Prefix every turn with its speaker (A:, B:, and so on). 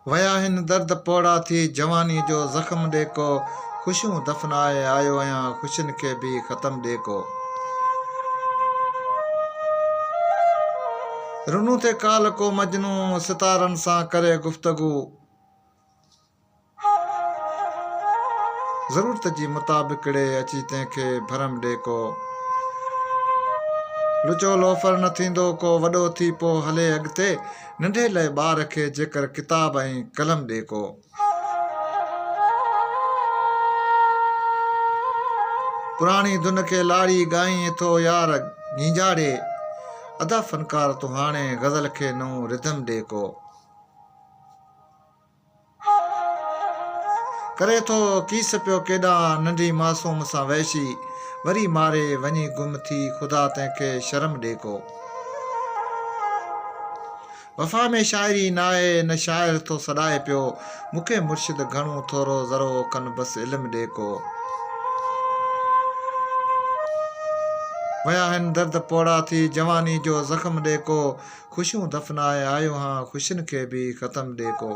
A: वया हिन दर्द पोड़ा थी जवानी जो ज़ख़्म ॾे को ख़ुशियूं दफ़नाए आयो आहियां ख़ुशियुनि खे बि ख़तम ॾे को रुनू ते काल को मजनू सितारनि सां करे गुफ़्तगू ज़रूरत जी मुताबिक़ड़े अची तंहिंखे भरम ॾे को लुचो लोफर न थींदो को वॾो थी पोइ हले अॻिते नंढे लाइ ॿार खे जेकर किताब ऐं कलम ॾे को पुराणी धुन खे लाड़ी ॻाईं थो यार गींजाड़े अदा फनकार तूं हाणे ग़ज़ल खे नओं रिदम ॾे को करे थो कीस पियो केॾां नंढी मासूम सां वैशी वरी मारे वञी गुम थी ख़ुदा तंहिंखे शर्म ॾे को वफ़ा में शाइरी न आहे न शाइर थो सॾाए पियो मूंखे मुर्शिद घणो थोरो ज़रो कनि बसि इल्मु ॾे को वया हिन दर्द पोड़ा थी जवानी जो ज़ख़्म ॾे को ख़ुशियूं दफ़नाए आयो हां ख़ुशियुनि खे बि ख़तम ॾे को